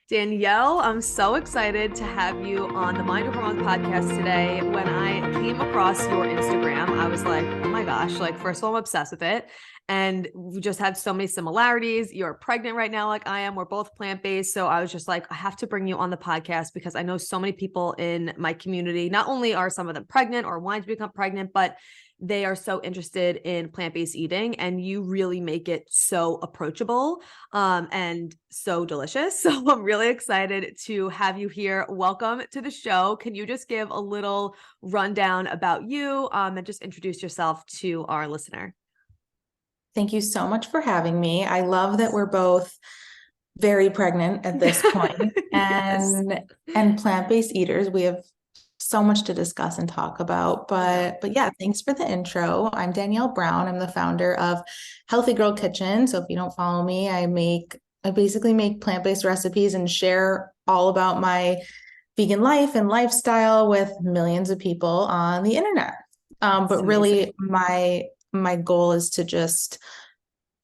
Danielle, I'm so excited to have you on the Mind Your Hormones podcast today. When I came across your Instagram, I was like, oh my gosh, like, first of all, I'm obsessed with it. And we just had so many similarities. You're pregnant right now, like I am. We're both plant-based. So I was just like, I have to bring you on the podcast because I know so many people in my community, not only are some of them pregnant or wanting to become pregnant, but they are so interested in plant-based eating, and you really make it so approachable and so delicious. So I'm really excited to have you here. Welcome to the show. Can you just give a little rundown about you and just introduce yourself to our listener? Thank you so much for having me. I love that we're both very pregnant at this point Yes. and plant-based eaters. We have so much to discuss and talk about. But yeah, thanks for the intro. I'm Danielle Brown. I'm the founder of Healthy Girl Kitchen. So if you don't follow me, I basically make plant-based recipes and share all about my vegan life and lifestyle with millions of people on the internet. It's But amazing. really my goal is to just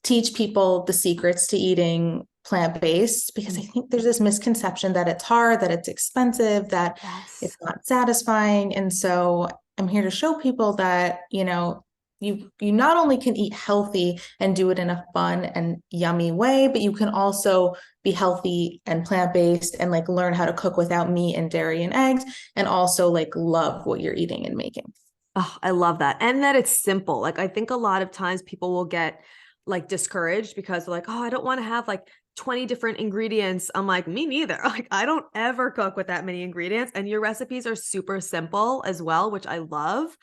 teach people the secrets to eating plant-based, because I think there's this misconception that it's hard, that it's expensive, that Yes. it's not satisfying. And so I'm here to show people that, you not only can eat healthy and do it in a fun and yummy way, but you can also be healthy and plant-based and like learn how to cook without meat and dairy and eggs, and also like love what you're eating and making. Oh, I love that. And that it's simple. Like, I think a lot of times people will get like discouraged because they're like, oh, I don't want to have like 20 different ingredients. I'm like, me neither. Like, I don't ever cook with that many ingredients. And your recipes are super simple as well, which I love.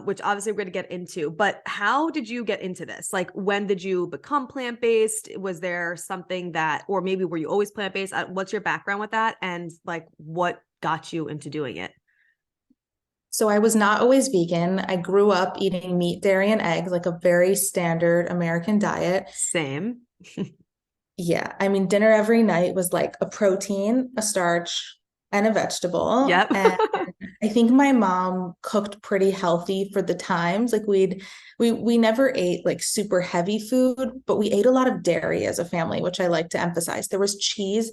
Which obviously we're going to get into. But how did you get into this? Like, when did you become plant-based? Was there something that, or maybe were you always plant-based? What's your background with that? And like, what got you into doing it? So I was not always vegan. I grew up eating meat, dairy, and eggs, like a very standard American diet. Same. Yeah, I mean, dinner every night was like a protein, a starch, and a vegetable. Yep. And I think my mom cooked pretty healthy for the times. Like we never ate like super heavy food, but we ate a lot of dairy as a family, which I like to emphasize. There was cheese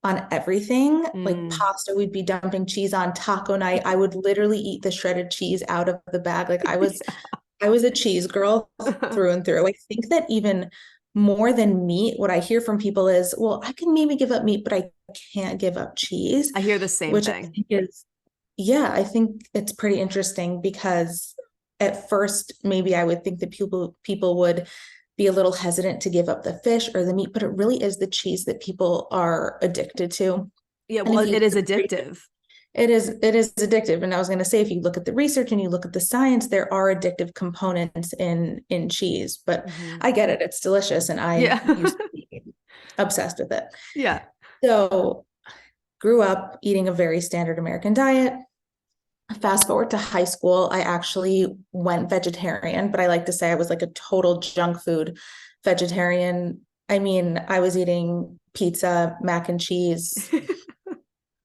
on everything, like Mm. pasta, we'd be dumping cheese on taco night. I would literally eat the shredded cheese out of the bag. Like I was a cheese girl Yeah. through and through. I think that even more than meat, what I hear from people is, well, I can maybe give up meat, but I can't give up cheese, I hear the same which I thing. think is, yeah, I think it's pretty interesting because at first, maybe I would think that people would be a little hesitant to give up the fish or the meat, but it really is the cheese that people are addicted to. Yeah, And well, if you it is addictive. it is addictive. And I was going to say, if you look at the research and you look at the science, there are addictive components in cheese. But Mhm. I get it; it's delicious, and I Yeah. used to be obsessed with it. Yeah. So, grew up eating a very standard American diet. Fast forward to high school, I actually went vegetarian, but I like to say I was like a total junk food vegetarian. I mean, I was eating pizza, mac and cheese,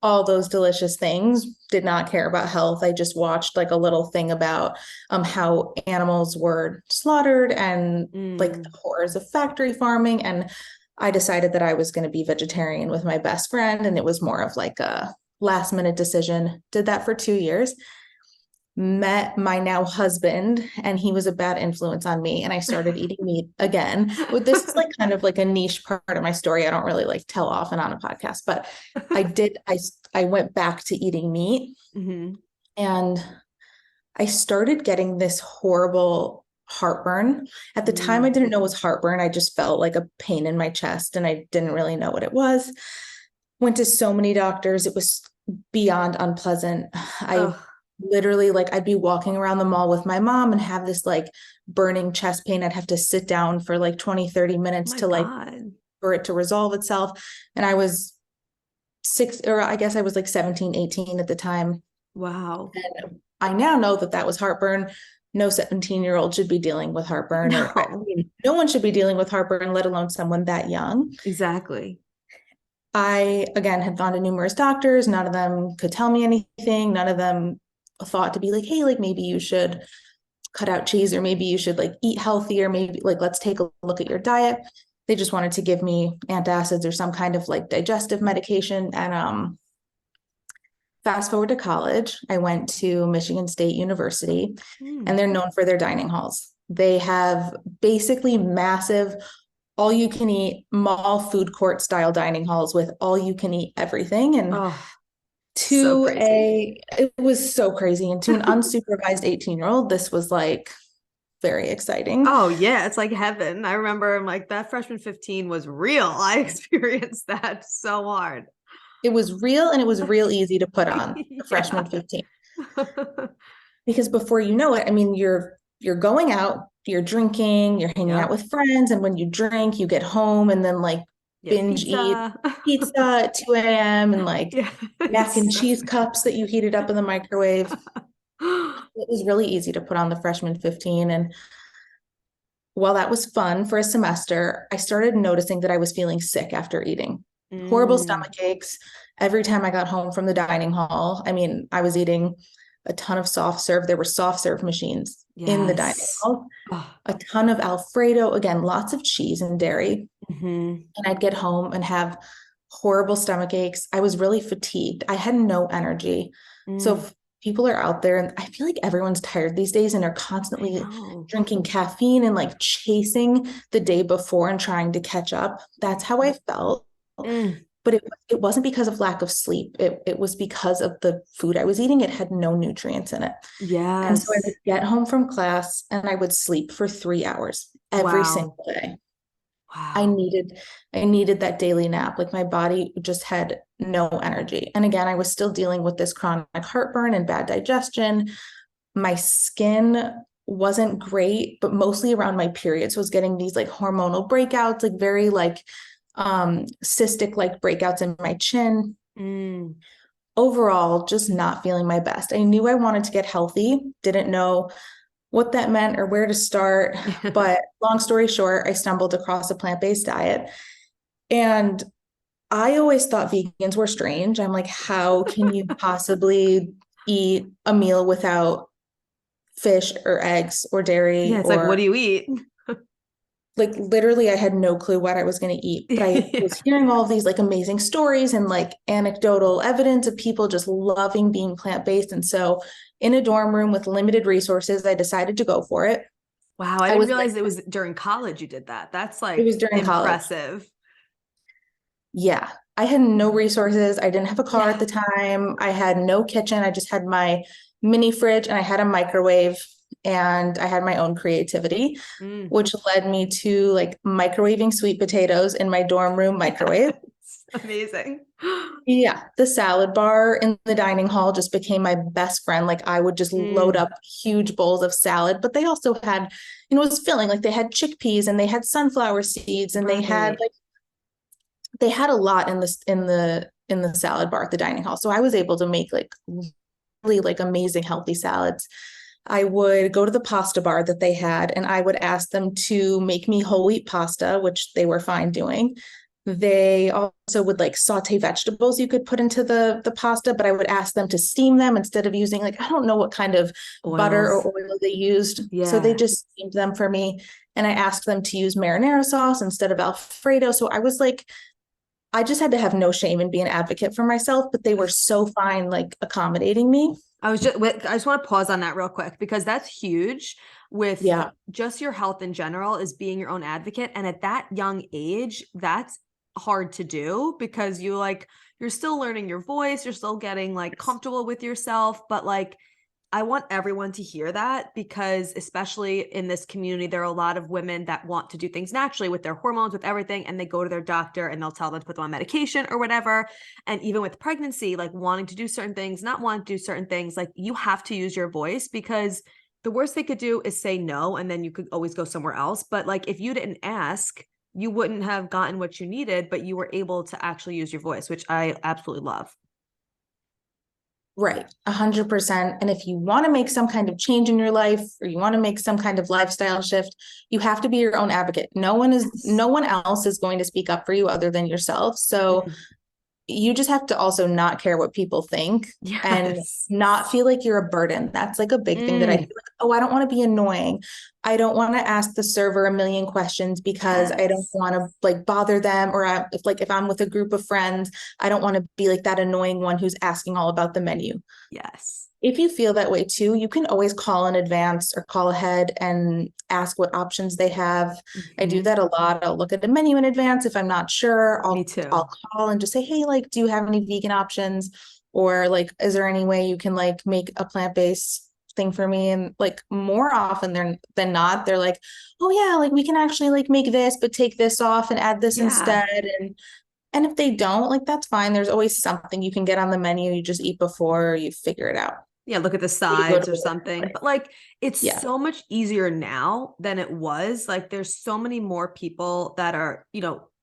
all those delicious things, did not care about health. I just watched like a little thing about how animals were slaughtered and like the Mm. horrors of factory farming. And I decided that I was going to be vegetarian with my best friend. And it was more of like a last minute decision. Did that for 2 years, met my now husband, and he was a bad influence on me, and I started eating meat again. Well, this is like kind of like a niche part of my story. I don't really like tell often on a podcast, but I went back to eating meat, Mhm. and I started getting this horrible heartburn. At the time I Mm. didn't know it was heartburn. I just felt like a pain in my chest and I didn't really know what it was. Went to so many doctors. It was beyond unpleasant. I Ugh. literally, like, I'd be walking around the mall with my mom and have this like burning chest pain. I'd have to sit down for like 20, 30 Oh minutes my to like God. for it to resolve itself. And I was six, or I guess I was like 17, 18 at the time. Wow. And I now know that that was heartburn. No 17-year-old should be dealing with heartburn, or I No, mean, no one should be dealing with heartburn, let alone someone that young. exactly. I, again, had gone to numerous doctors. None of them could tell me anything. None of them thought to be like, hey, like maybe you should cut out cheese, or maybe you should like eat healthier. Maybe like, let's take a look at your diet. they just wanted to give me antacids or some kind of like digestive medication. And fast forward to college, I went to Michigan State University, and they're known for their dining halls. They have basically massive all you can eat mall food court style dining halls with all you can eat everything. And Oh, so crazy. it was so crazy. And to an unsupervised 18-year-old, this was like very exciting. Oh yeah, it's like heaven. I remember I'm like that freshman 15 was real. I experienced that so hard. It was real, and it was real easy to put on a freshman Yeah. 15. Because before you know it, I mean, you're going out, you're drinking, you're hanging out Yep. with friends, and when you drink, you get home and then like Yeah, binge eat pizza. pizza at 2 a.m. and like Yeah. mac and It's cheese cups that you heated up in the microwave. It was really easy to put on the freshman 15. And while that was fun for a semester, I started noticing that I was feeling sick after eating. Horrible Mm, stomach aches every time I got home from the dining hall. I mean, I was eating a ton of soft serve. There were soft serve machines in the dining yes. hall, Oh, a ton of Alfredo, again, lots of cheese and dairy. mhm. And I'd get home and have horrible stomach aches. I was really fatigued. I had no energy. So Mm, if people are out there, and I feel like everyone's tired these days and are I constantly know. drinking caffeine and like chasing the day before and trying to catch up. That's how I felt. Mm, But it wasn't because of lack of sleep. It was because of the food I was eating. It had no nutrients in it. And so I would yes. get home from class and I would sleep for 3 hours every single Wow. day. I Wow. needed I needed that daily nap. Like my body just had no energy. And again, I was still dealing with this chronic heartburn and bad digestion. My skin wasn't great, but mostly around my periods was getting these like hormonal breakouts, like very like cystic like breakouts in my chin. Mm. Overall, just not feeling my best. I knew I wanted to get healthy, didn't know what that meant or where to start. But long story short, I stumbled across a plant-based diet. And I always thought vegans were strange. I'm like, how can you possibly eat a meal without fish or eggs or dairy? Yeah, it's like, what Or do you eat? like literally I had no clue what I was going to eat. But I Yeah. was hearing all of these like amazing stories and like anecdotal evidence of people just loving being plant-based. And so in a dorm room with limited resources, I decided to go for it. Wow, I I didn't was realize it was during college you did that. That's It like was during college. impressive. Yeah. I had no resources. I didn't have a car at Yeah. the time. I had no kitchen. I just had my mini fridge and I had a microwave and I had my own creativity, Mm. which led me to like microwaving sweet potatoes in my dorm room microwave. Yes. Amazing. Yeah, the salad bar in the dining hall just became my best friend. Like I would just load Mm. up huge bowls of salad, but they also had, it was filling. Like they had chickpeas and they had sunflower seeds and Right. they had a lot in the salad bar at the dining hall. So I was able to make like really like amazing healthy salads. I would go to the pasta bar that they had and I would ask them to make me whole wheat pasta, which they were fine doing. They also would like saute vegetables you could put into the pasta, but I would ask them to steam them instead of using like I don't know what kind of butter or Oils. oil they used. So they Yeah. just steamed them for me. And I asked them to use marinara sauce instead of Alfredo. So I was like, I just had to have no shame and be an advocate for myself, but they were so fine, like accommodating me. I just want to pause on that real quick because that's huge with Yeah, just your health in general is being your own advocate. And at that young age, that's hard to do because you're still learning your voice, you're still getting like comfortable with yourself, but like I want everyone to hear that because, especially in this community, there are a lot of women that want to do things naturally with their hormones, with everything, and they go to their doctor and they'll tell them to put them on medication or whatever. And even with pregnancy, like wanting to do certain things, not wanting to do certain things, like you have to use your voice because the worst they could do is say no, and then you could always go somewhere else. But like if you didn't ask, you wouldn't have gotten what you needed, but you were able to actually use your voice, which I absolutely love. right. 100%. And if you want to make some kind of change in your life or you want to make some kind of lifestyle shift, you have to be your own advocate. Yes. No one else is going to speak up for you other than yourself. So Mm. you just have to also not care what people think and Yes. not feel like you're a burden. That's like a big thing that I feel Mm. like oh, I don't want to be annoying. I don't want to ask the server a million questions because I don't Yes. want to like bother them. Or if I'm with a group of friends, I don't want to be like that annoying one who's asking all about the menu. Yes. If you feel that way too, you can always call in advance or call ahead and ask what options they have. I do Hmm. that a lot. I'll look at the menu in advance. If I'm not sure, Me I'll too. call and just say, hey, like, do you have any vegan options? Or like, is there any way you can like make a plant-based thing for me? And like more often than not, they're like, oh yeah, like we can actually like make this, but take this off and add this Yeah. instead. And if they don't, like that's fine. There's always something you can get on the menu. You just eat before, you figure it out. Yeah, look at the You go sides to or a different something. place. But like it's Yeah. so much easier now than it was. Like there's so many more people that are,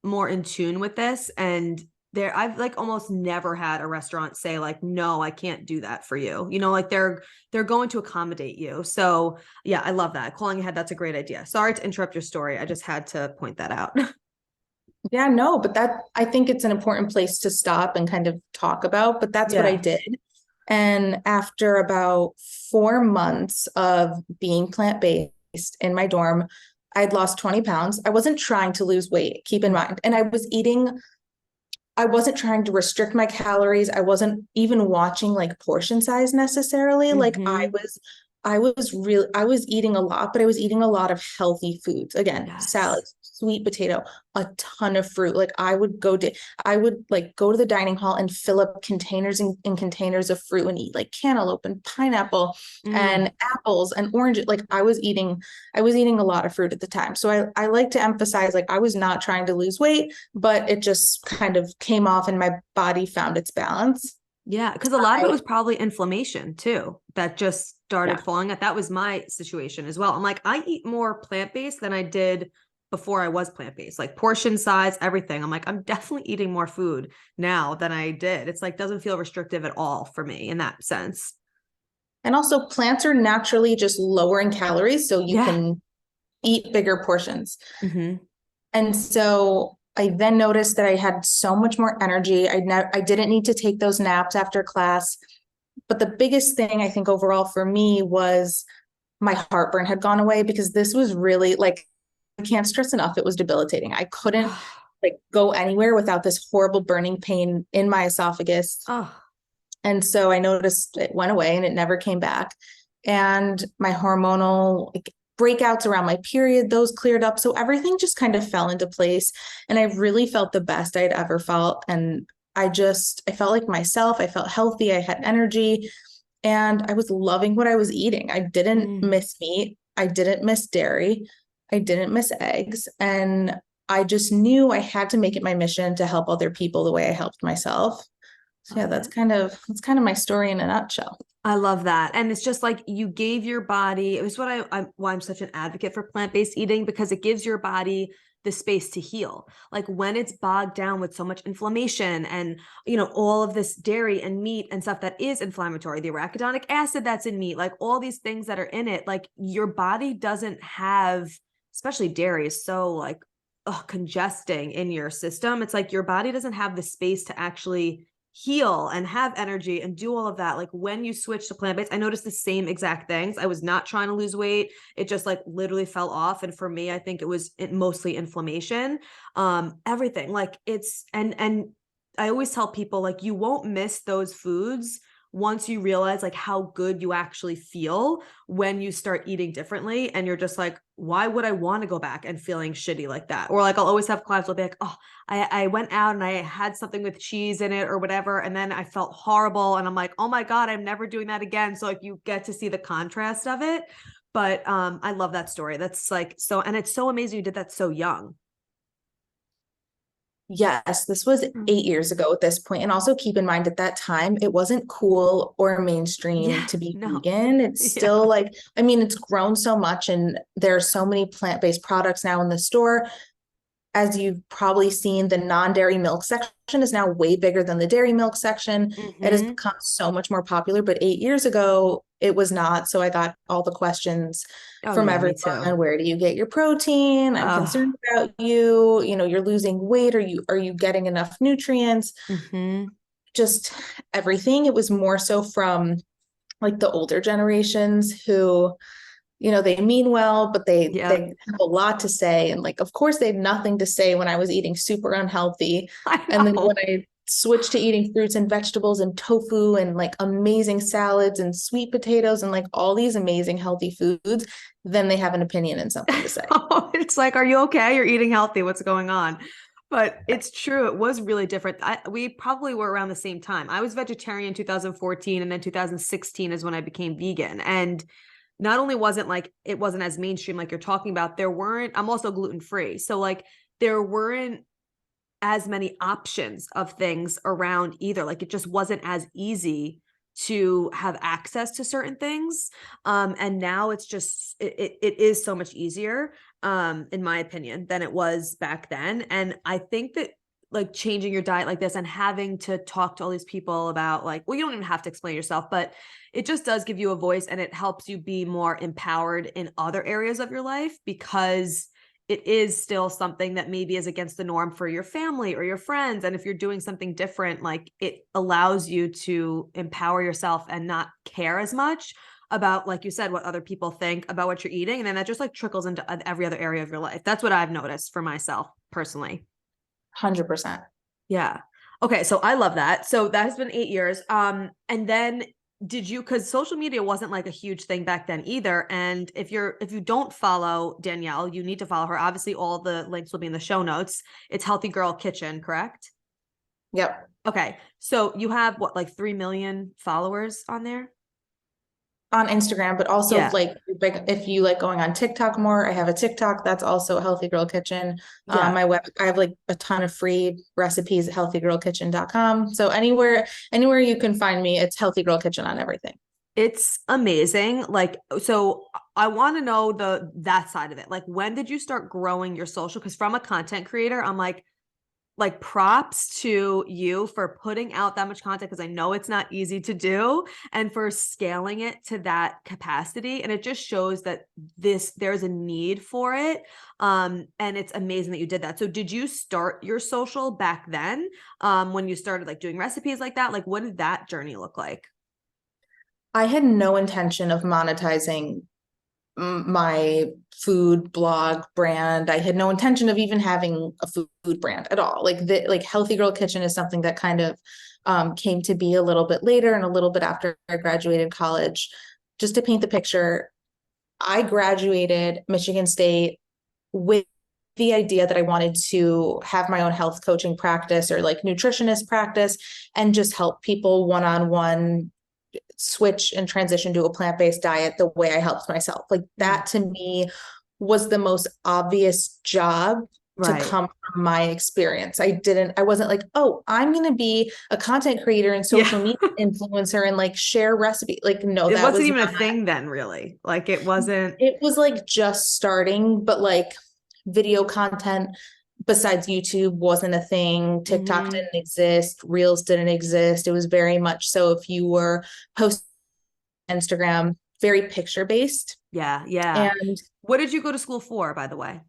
more in tune with this. And I've like almost never had a restaurant say like, no, I can't do that for you. Like they're going to accommodate you. So yeah, I love that. Calling ahead, that's a great idea. Sorry to interrupt your story. I just had to point that out. Yeah, no, but I think it's an important place to stop and kind of talk about, but that's what I Yeah. did. And after about 4 months of being plant-based in my dorm, I'd lost 20 pounds. I wasn't trying to lose weight, keep in mind. And I wasn't trying to restrict my calories. I wasn't even watching like portion size necessarily. Like Mm-hmm. I was eating a lot, but I was eating a lot of healthy foods. Again, Yes. salads, sweet potato, a ton of fruit. Like I would like go to the dining hall and fill up containers and containers of fruit and eat like cantaloupe and pineapple Mm. and apples and oranges. Like I was eating a lot of fruit at the time. So I like to emphasize like I was not trying to lose weight, but it just kind of came off and my body found its balance. Yeah, because a lot of it I, was probably inflammation too that just started yeah. falling out. That was my situation as well. I'm like, I eat more plant-based than I did before I was plant-based, like portion size, everything. I'm like, I'm definitely eating more food now than I did. It's like doesn't feel restrictive at all for me in that sense. And also plants are naturally just lower in calories, so you Yeah. can eat bigger portions. Hmm. And so I then noticed that I had so much more energy. I didn't need to take those naps after class. But the biggest thing I think overall for me was my heartburn had gone away because this was really like I can't stress enough, it was debilitating. I couldn't like go anywhere without this horrible burning pain in my esophagus. Oh, And so I noticed it went away and it never came back. And my hormonal like, breakouts around my period, those cleared up. So everything just kind of fell into place. And I really felt the best I'd ever felt. And I felt like myself. I felt healthy. I had energy and I was loving what I was eating. I didn't mm. miss meat. I didn't miss dairy. I didn't miss eggs. And I just knew I had to make it my mission to help other people the way I helped myself. So yeah, Love it. that's kind of my story in a nutshell. I love that. And it's just like you gave your body, it was what why I'm such an advocate for plant-based eating because it gives your body the space to heal. Like when it's bogged down with so much inflammation and, all of this dairy and meat and stuff that is inflammatory, the arachidonic acid that's in meat, like all these things that are in it, like your body doesn't have, especially dairy is so like congesting in your system. It's like your body doesn't have the space to actually heal and have energy and do all of that. Like when you switch to plant-based, I noticed the same exact things. I was not trying to lose weight. It just like literally fell off. And for me, I think it was mostly inflammation. Everything like and I always tell people like you won't miss those foods once you realize like how good you actually feel when you start eating differently and you're just like, why would I want to go back and feeling shitty like that? Or like I'll always have clients will be like, oh, I went out and I had something with cheese in it or whatever. And then I felt horrible. And I'm like, oh my God, I'm never doing that again. So like you get to see the contrast of it. But I love that story. That's like so, and it's so amazing you did that so young. Yes, this was Mm. 8 years ago at this point. And also keep in mind at that time, it wasn't cool or mainstream Yeah, to be no. vegan. It's Yeah. still like, I mean, it's grown so much and there are so many plant-based products now in the store. As you've probably seen, the non-dairy milk section is now way bigger than the dairy milk section. It has Mm-hmm. become so much more popular, but 8 years ago, it was not. So I got all the questions Oh from yeah, me everyone. too. Where do you get your protein? I'm Oh. concerned about you. You know, you're losing weight. Are you getting enough nutrients? Mm-hmm. Just everything. It was more so from like the older generations who they mean well, but Yeah. they have a lot to say. And like, of course, they had nothing to say when I was eating super unhealthy. I And then when know. I switched to eating fruits and vegetables and tofu and like amazing salads and sweet potatoes and like all these amazing healthy foods, then they have an opinion and something to say. It's like, are you okay? You're eating healthy. What's going on? But it's true. It was really different. We probably were around the same time. I was vegetarian in 2014, and then 2016 is when I became vegan. And not only wasn't like, it wasn't as mainstream like you're talking about, I'm also gluten free. So like there weren't as many options of things around either. Like it just wasn't as easy to have access to certain things. And now it's just, it is so much easier, in my opinion, than it was back then. And I think that like changing your diet like this and having to talk to all these people about like, well, you don't even have to explain yourself, but it just does give you a voice, and it helps you be more empowered in other areas of your life, because it is still something that maybe is against the norm for your family or your friends. And if you're doing something different, like it allows you to empower yourself and not care as much about, like you said, what other people think about what you're eating. And then that just like trickles into every other area of your life. That's what I've noticed for myself personally. 100%. Yeah. Okay. So I love that. So that has been 8 years. And then because social media wasn't like a huge thing back then either. And if you don't follow Danielle, you need to follow her. Obviously, all the links will be in the show notes. It's Healthy Girl Kitchen, correct? Yep. Okay. So you have what, like 3 million followers on there? On Instagram, but also Yeah. like if you like going on TikTok more, I have a TikTok that's also a Healthy Girl Kitchen. Yeah. I have like a ton of free recipes at healthygirlkitchen.com. So anywhere you can find me, it's Healthy Girl Kitchen on everything. It's amazing. Like, so I want to know that side of it. Like, when did you start growing your social? Because from a content creator, I'm like props to you for putting out that much content, because I know it's not easy to do, and for scaling it to that capacity. And it just shows that there's a need for it. And it's amazing that you did that. So did you start your social back then, when you started like doing recipes like that? Like, what did that journey look like? I had no intention of monetizing my food blog brand. I had no intention of even having a food brand at all. Like Healthy Girl Kitchen is something that kind of came to be a little bit later and a little bit after I graduated college. Just to paint the picture, I graduated Michigan State with the idea that I wanted to have my own health coaching practice or like nutritionist practice and just help people one-on-one switch and transition to a plant-based diet the way I helped myself. Like that to me was the most obvious job to Right. come from my experience. I wasn't like, oh, I'm going to be a content creator and Yeah. social media influencer and like share recipe. Like, no, It that wasn't was even a not, thing then, really. Like, it wasn't. it was like just starting, but like video content besides YouTube wasn't a thing. TikTok Mhm. didn't exist. Reels didn't exist. It was very much so if you were posting Instagram, very picture based. Yeah. Yeah. And What did you go to school for, by the way?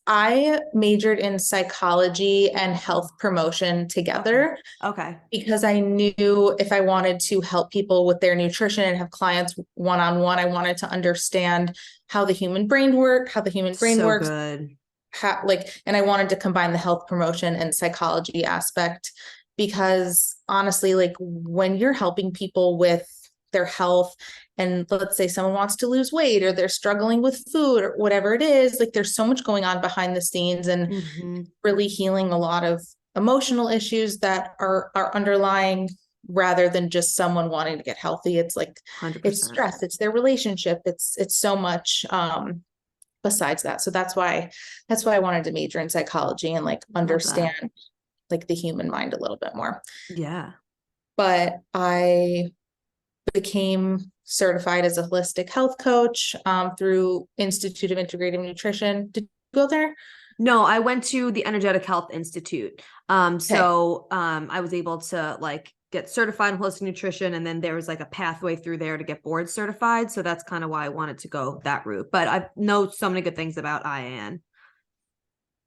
I majored in psychology and health promotion Okay. together Okay. because I knew if I wanted to help people with their nutrition and have clients one on one, I wanted to understand how the human brain So works, good. and I wanted to combine the health promotion and psychology aspect because honestly, like when you're helping people with their health and let's say someone wants to lose weight or they're struggling with food or whatever it is, like there's so much going on behind the scenes and Hmm. really healing a lot of emotional issues that are underlying rather than just someone wanting to get healthy. It's like it's 100%. stress, it's their relationship, it's so much besides that. So that's why I wanted to major in psychology and like Love that. understand like the human mind a little bit more. Yeah. But I became certified as a holistic health coach through Institute of Integrative Nutrition. Did you go there? No, I went to the Energetic Health Institute. Okay. I was able to like get certified in holistic nutrition, and then there was like a pathway through there to get board certified. So that's kind of why I wanted to go that route. But I know so many good things about IAN.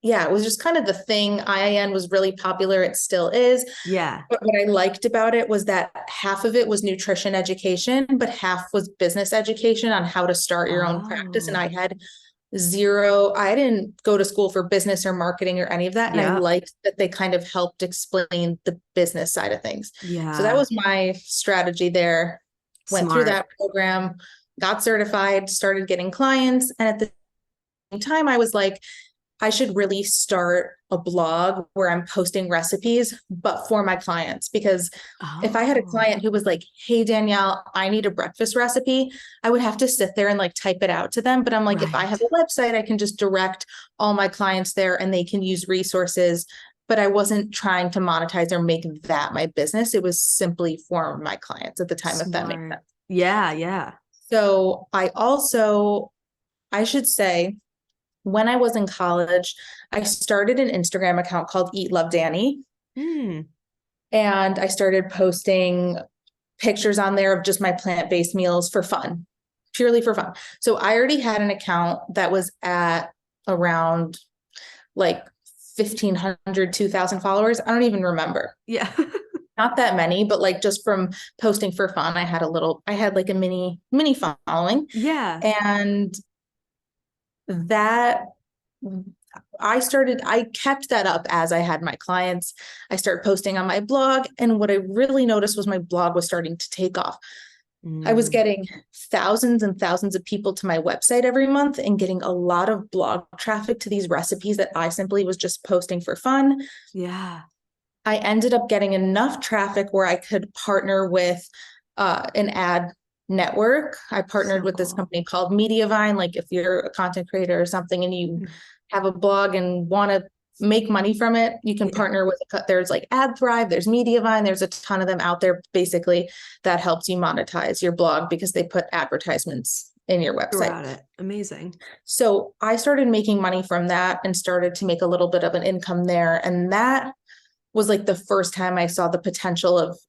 yeah, it was just kind of the thing. IIN was really popular. It still is. Yeah. But what I liked about it was that half of it was nutrition education, but half was business education on how to start your own practice. And Oh, I had zero, I didn't go to school for business or marketing or any of that. And I yeah. liked that they kind of helped explain the business side of things. So that Yeah. was my strategy there. Went through Smart. that program, got certified, started getting clients. And at the same time, I was like, I should really start a blog where I'm posting recipes, but for my clients. Because if I had a Oh, client who was like, hey, Danielle, I need a breakfast recipe, I would have to sit there and like type it out to them. But I'm like, if I have right. a website, I can just direct all my clients there and they can use resources. But I wasn't trying to monetize or make that my business. It was simply for my clients at the time, if that makes Smart. sense. Yeah. Yeah. So I should say, when I was in college, I started an Instagram account called Eat Love Danny. Mm, And I started posting pictures on there of just my plant-based meals for fun, purely for fun. So I already had an account that was at around like 1,500, 2,000 followers. I don't even remember. yeah. Not that many, but like just from posting for fun, I had like a mini following. Yeah. And that I kept that up as I had my clients. I started posting on my blog. And what I really noticed was my blog was starting to take off. I was Mm, getting thousands and thousands of people to my website every month and getting a lot of blog traffic to these recipes that I simply was just posting for fun. yeah. I ended up getting enough traffic where I could partner with an ad network. I partnered So with this cool. company called Mediavine. Like if you're a content creator or something and you Mm, have a blog and want to make money from it, you can yeah. partner with, there's like AdThrive, there's Mediavine, there's a ton of them out there basically that helps you monetize your blog because they put advertisements in your website. Throughout it. Amazing. So I started making money from that and started to make a little bit of an income there. And that was like the first time I saw the potential of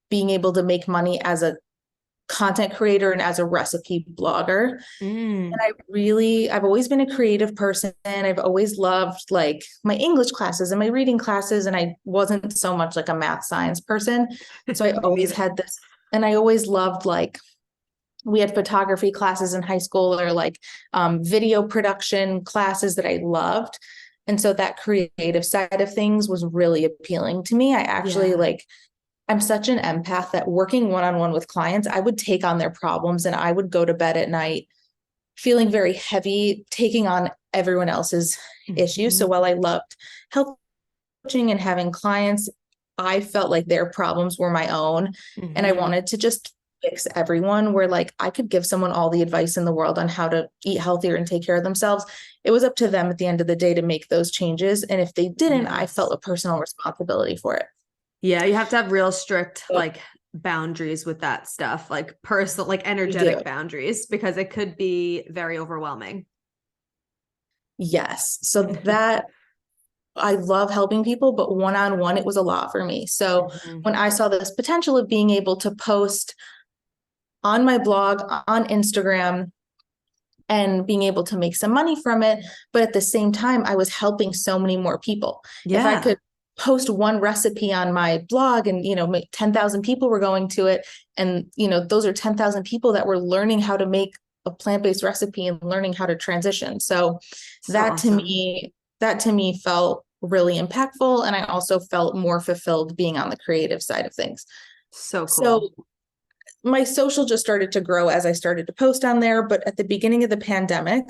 being able to make money as a content creator and as a recipe blogger. And Mm, I've always been a creative person. I've always loved like my English classes and my reading classes. And I wasn't so much like a math science person. So I me always neither. had this, and I always loved like, we had photography classes in high school or like video production classes that I loved. And so that creative side of things was really appealing to me. I actually Yeah. like, I'm such an empath that working one-on-one with clients, I would take on their problems and I would go to bed at night feeling very heavy, taking on everyone else's issues. So Mhm. while I loved health coaching and having clients, I felt like their problems were my own. And I Mhm. wanted to just fix everyone where like I could give someone all the advice in the world on how to eat healthier and take care of themselves. It was up to them at the end of the day to make those changes. And if they didn't, I felt Yes. a personal responsibility for it. Yeah, you have to have real strict So like boundaries with that stuff, like personal, like you do. energetic boundaries, because it could be very overwhelming. Yes. So that I love helping people, but one on one, it was a lot for me. So Mhm. when I saw this potential of being able to post on my blog, on Instagram, and being able to make some money from it, but at the same time, I was helping so many more people. If I Yeah. could post one recipe on my blog and 10,000 people were going to it, and those are 10,000 people that were learning how to make a plant-based recipe and learning how to transition. So So that to awesome. me that to me felt really impactful, and I also felt more fulfilled being on the creative side of things. So So cool. my social just started to grow as I started to post on there. But at the beginning of the pandemic,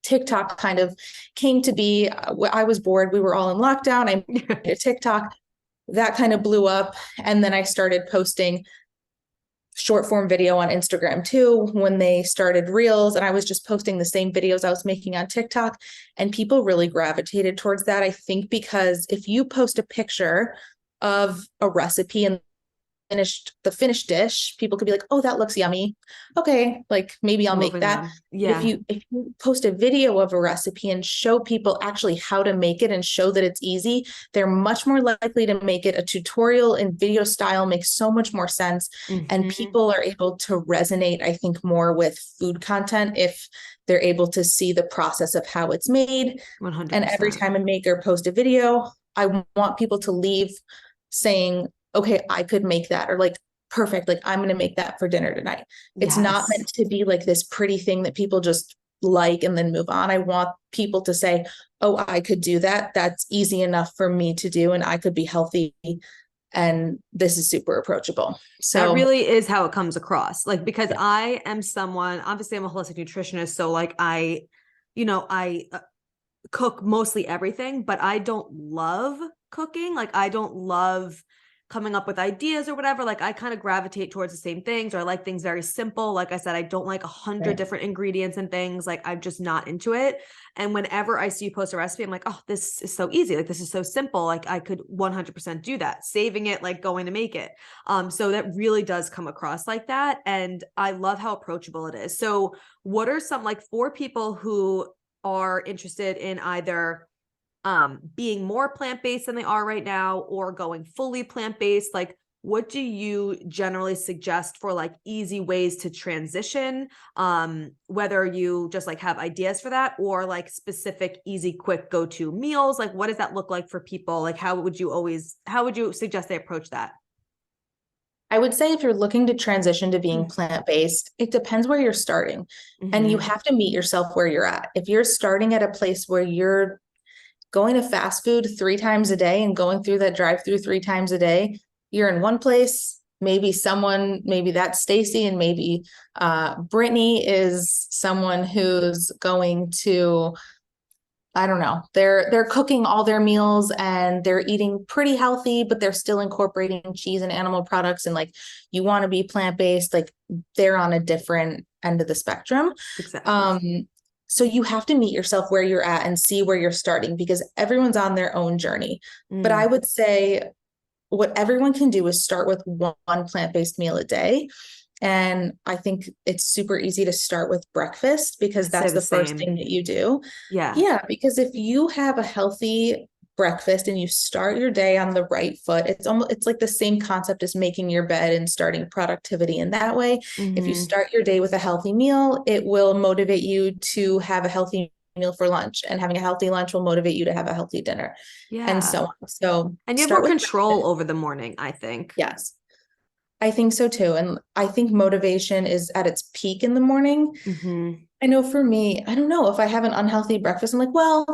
TikTok kind of came to be. I was bored. We were all in lockdown. I made a TikTok that kind of blew up. And then I started posting short form video on Instagram too when they started Reels. And I was just posting the same videos I was making on TikTok. And people really gravitated towards that. I think because if you post a picture of a recipe and finished dish, people could be like, oh, that looks yummy. Okay, like maybe I'll make Moving that. on. But Yeah. if you post a video of a recipe and show people actually how to make it and show that it's easy, they're much more likely to make it. A tutorial in video style makes so much more sense. And Mm-hmm. people are able to resonate, I think, more with food content if they're able to see the process of how it's made. And every 100%. time a maker posts a video, I want people to leave saying, okay, I could make that, or like, perfect, like I'm going to make that for dinner tonight. It's not Yes. meant to be like this pretty thing that people just like and then move on. I want people to say, oh, I could do that. That's easy enough for me to do, and I could be healthy. And this is super approachable. That So, really is how it comes across. Like, because yeah. I am someone, obviously I'm a holistic nutritionist. So like I cook mostly everything, but I don't love cooking. Like I don't love coming up with ideas or whatever. Like I kind of gravitate towards the same things, or I like things very simple. Like I said, I don't like 100 Right. different ingredients and things. Like I'm just not into it. And whenever I see you post a recipe, I'm like, oh, this is so easy. Like this is so simple. Like I could 100% do that, saving it, like going to make it. So that really does come across like that. And I love how approachable it is. So what are some, like, for people who are interested in either being more plant-based than they are right now, or going fully plant-based, like what do you generally suggest for like easy ways to transition, whether you just like have ideas for that, or like specific easy quick go-to meals? Like what does that look like for people? Like how would you suggest they approach that? I would say if you're looking to transition to being Mm-hmm. plant-based, it depends where you're starting. And you have to meet yourself where you're at. If you're starting at a place where you're going to fast food 3 times a day and going through that drive-through 3 times a day, you're in one place. Maybe that's Stacy, and maybe Brittany is someone who's going to, I don't know, they're cooking all their meals and they're eating pretty healthy, but they're still incorporating cheese and animal products. And like, you want to be plant-based, like they're on a different end of the spectrum. Exactly. So you have to meet yourself where you're at and see where you're starting, because everyone's on their own journey. But I Mm, would say what everyone can do is start with one plant-based meal a day. And I think it's super easy to start with breakfast, because I'd say that's the the first same. thing that you do. Yeah. Yeah, because if you have a healthy breakfast and you start your day on the right foot, it's like the same concept as making your bed and starting productivity in that way. If you Mm-hmm. start your day with a healthy meal, it will motivate you to have a healthy meal for lunch, and having a healthy lunch will motivate you to have a healthy dinner, and Yeah. so on. So And you have more start with control breakfast. over the morning, I think. Yes, I think so too. And I think motivation is at its peak in the morning. Mm-hmm. I know for me, I don't know if I have an unhealthy breakfast, I'm like, well,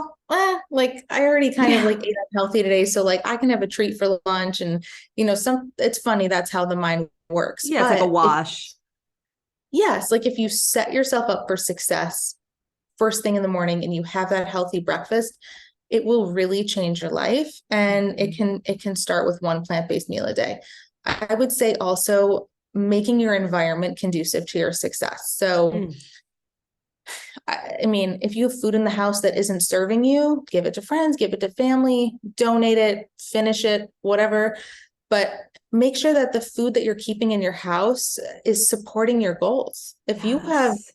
like I already kind of Yeah. like ate unhealthy today. So like I can have a treat for lunch. And, it's funny, that's how the mind works. Yeah, it's like a But wash. yes, like if you set yourself up for success first thing in the morning and you have that healthy breakfast, it will really change your life. And Mhm. it can start with one plant-based meal a day. I would say also making your environment conducive to your success. So Mm. I mean, if you have food in the house that isn't serving you, give it to friends, give it to family, donate it, finish it, whatever. But make sure that the food that you're keeping in your house is supporting your goals. If you have Yes.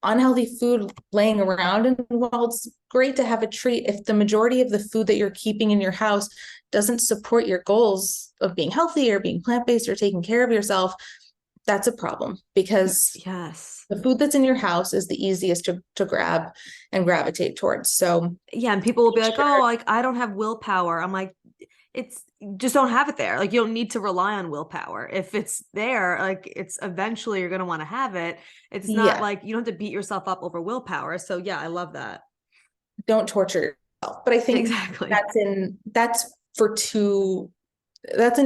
unhealthy food laying around, and well, it's great to have a treat. If the majority of the food that you're keeping in your house doesn't support your goals of being healthy or being plant-based or taking care of yourself, that's a problem, because Yes. the food that's in your house is the easiest to grab and gravitate towards. So Yeah. And people will be make like, oh, sure, like I don't have willpower. I'm like, it's just don't have it there. Like you don't need to rely on willpower. If it's there, like it's eventually you're gonna want to have it. It's not yeah, like you don't have to beat yourself up over willpower. So yeah, I love that. don't torture yourself. But I think Exactly. that's in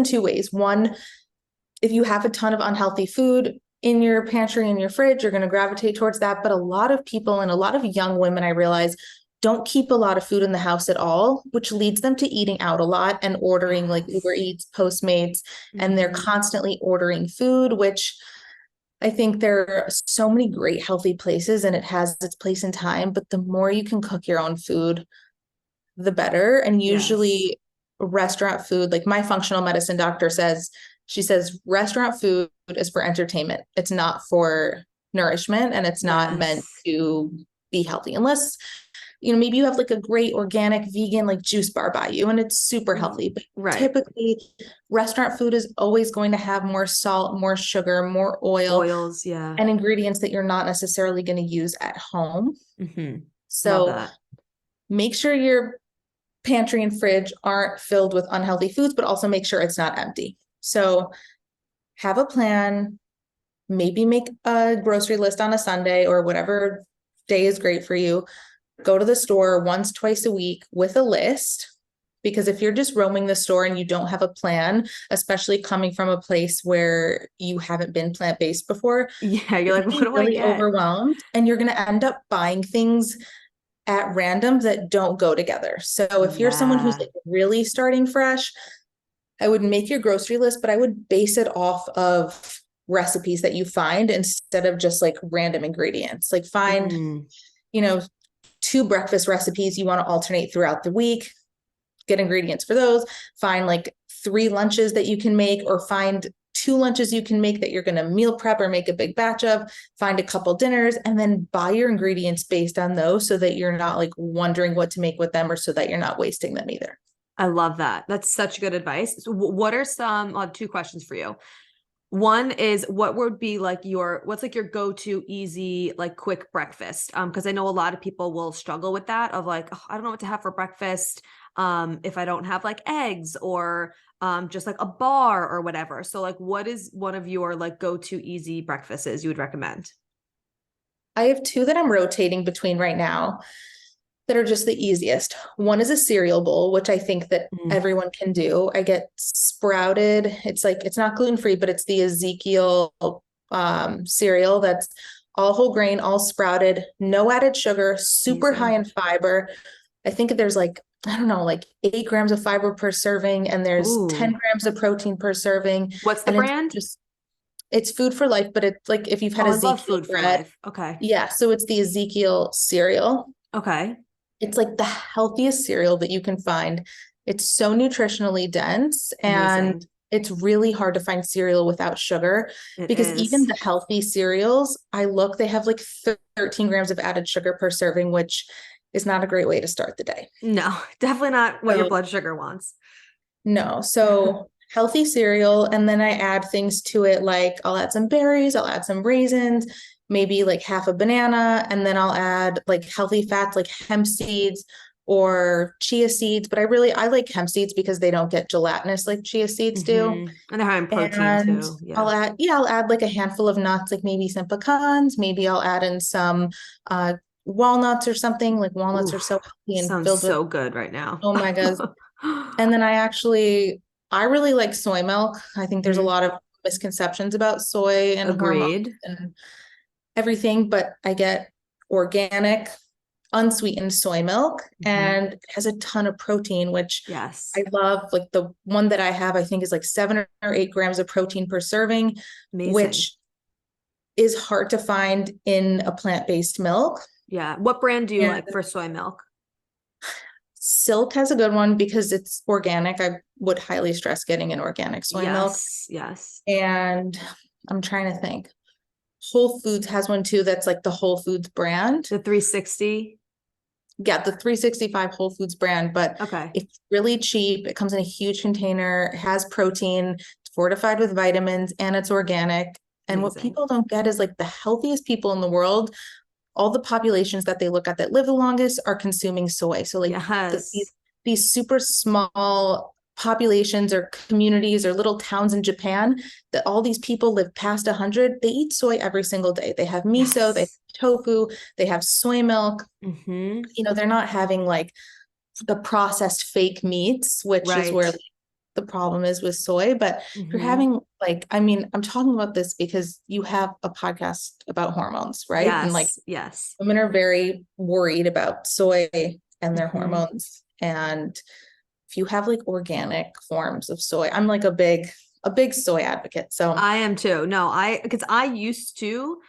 two ways. One, if you have a ton of unhealthy food in your pantry, in your fridge, you're going to gravitate towards that. But a lot of people, and a lot of young women, I realize, don't keep a lot of food in the house at all, which leads them to eating out a lot and ordering like Uber Yes. Eats, Postmates, and they're Hmm. constantly ordering food, which I think there are so many great healthy places and it has its place in time. But the more you can cook your own food, the better. And Yes. usually restaurant food, like my functional medicine doctor says, She says restaurant food is for entertainment. It's not for nourishment, and it's not meant Yes. to be healthy unless, maybe you have like a great organic vegan like juice bar by you and it's super healthy. But Right. typically restaurant food is always going to have more salt, more sugar, more oil, Oils. Yeah. and ingredients that you're not necessarily going to use at home. Love So that. make sure your pantry and fridge aren't filled with unhealthy foods, but also make sure it's not empty. So have a plan, maybe make a grocery list on a Sunday or whatever day is great for you. Go to the store once, twice a week with a list. Because if you're just roaming the store and you don't have a plan, especially coming from a place where you haven't been plant-based before, Yeah. You're you're like, gonna what be do I really get? overwhelmed and you're going to end up buying things at random that don't go together. So if you're someone who's Yeah. like really starting fresh, I would make your grocery list, but I would base it off of recipes that you find instead of just like random ingredients. Like find, Mm, you know, 2 breakfast recipes you want to alternate throughout the week, get ingredients for those, find like 3 lunches that you can make, or find 2 lunches you can make that you're going to meal prep or make a big batch of, find a couple dinners, and then buy your ingredients based on those so that you're not like wondering what to make with them, or so that you're not wasting them either. I love that. That's such good advice. So what are some, I'll have 2 questions for you. One is what would be like what's like your go-to easy, like quick breakfast? Because I know a lot of people will struggle with that of like, oh, I don't know what to have for breakfast. If I don't have like eggs or just like a bar or whatever. So like what is one of your like go-to easy breakfasts you would recommend? I have 2 that I'm rotating between right now that are just the easiest. One is a cereal bowl, which I think that Mm, everyone can do. I get sprouted. It's like it's not gluten-free, but it's the Ezekiel cereal that's all whole grain, all sprouted, no added sugar, super high amazing. in fiber. I think there's like, I don't know, like 8 grams of fiber per serving, and there's 10 Ooh, grams of protein per serving. what's the And it's brand? just, it's food for life, but it's like if you've had Oh, I love Ezekiel food for bread, life. Okay. yeah. So it's the Ezekiel cereal. Okay. It's like the healthiest cereal that you can find. It's so nutritionally dense, and Amazing. it's really hard to find cereal without sugar, It because even is. the healthy cereals, they have like 13 grams of added sugar per serving, which is not a great way to start the day. No, definitely not what your So, blood sugar wants. no. So, healthy cereal. And then I add things to it like I'll add some berries, I'll add some raisins, maybe like half a banana. And then I'll add like healthy fats like hemp seeds or chia seeds. But I like hemp seeds because they don't get gelatinous like chia seeds do. And they're high in protein And too. Yeah. I'll add like a handful of nuts, like maybe some pecans. Maybe I'll add in some uh, walnuts or something. Like walnuts Ooh, are so healthy and sounds filled with so good right now. omegas. And then I really like soy milk. I think there's a Mhm. lot of misconceptions about soy and hormones Agreed. and everything, but I get organic, unsweetened soy milk, Mhm. and it has a ton of protein, which Yes. I love. Like the one that I have, I think is like 7 or 8 grams of protein per serving, Amazing. which is hard to find in a plant-based milk. Yeah. What brand do you And like for soy milk? Silk has a good one because it's organic. I would highly stress getting an organic soy milk. Yes. Yes. And I'm trying to think. Whole Foods has one too that's like the Whole Foods brand. The 360. Yeah, the 365 Whole Foods brand, but Okay. it's really cheap. It comes in a huge container, it has protein, it's fortified with vitamins, and it's organic. And what Amazing. people don't get is like the healthiest people in the world, all the populations that they look at that live the longest are consuming soy. So like Yes. these super small populations or communities or little towns in Japan, that all these people live past 100, they eat soy every single day. They have miso, they have Yes. tofu, they have soy milk. Hmm. They're not having like the processed fake meats, which is where Right. the problem is with soy. But if you're Hmm. having like, I mean, I'm talking about this because you have a podcast about hormones, right? And like Yes. Yes. women are very worried about soy and their Hmm. hormones. And if you have like organic forms of soy, I'm like a big soy advocate. So I am too. No, because I used to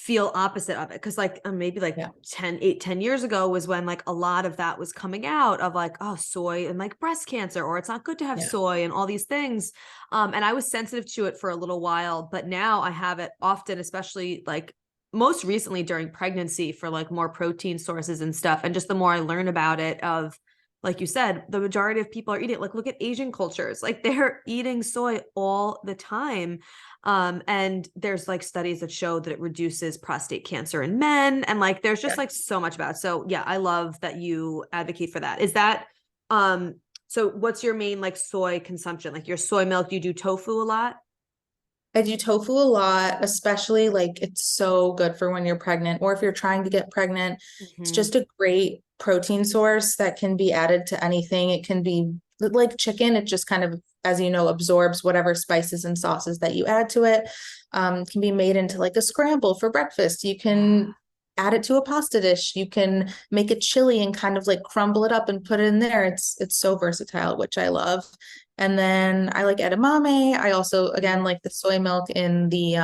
feel opposite of it. Cause like maybe like Yeah. 10 years ago was when like a lot of that was coming out of like, oh, soy and like breast cancer, or it's not good to have Yeah. soy and all these things. And I was sensitive to it for a little while, but now I have it often, especially like most recently during pregnancy for like more protein sources and stuff. And just the more I learn about it, of like you said, the majority of people are eating it. Like look at Asian cultures, like they're eating soy all the time. And there's like studies that show that it reduces prostate cancer in men. And like, there's just Yeah. like so much about it. So yeah, I love that you advocate for that. Is that, so what's your main like soy consumption? Like your soy milk, do you do tofu a lot? I do tofu a lot, especially like it's so good for when you're pregnant or if you're trying to get pregnant. It's Mm-hmm. just a great protein source that can be added to anything. It can be like chicken. It just kind of, as you know, absorbs whatever spices and sauces that you add to it. Can be made into like a scramble for breakfast. You Yeah. can add it to a pasta dish. You can make it chili and kind of like crumble it up and put it in there. It's so versatile, which I love. And then I like edamame. I also, again, like the soy milk in the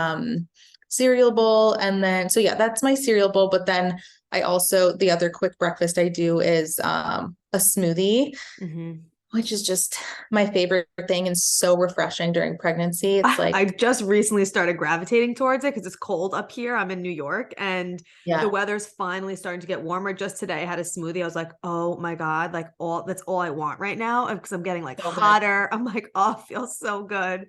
cereal bowl. And then, so yeah, that's my cereal bowl. But then I also, the other quick breakfast I do is a smoothie, Mm-hmm. which is just my favorite thing and so refreshing during pregnancy. It's like, I just recently started gravitating towards it because it's cold up here. I'm in New York and the yeah, weather's finally starting to get warmer. Just today I had a smoothie. I was like, oh my God, like that's all I want right now. Because I'm getting like so good. hotter. I'm like, oh, it feels so good.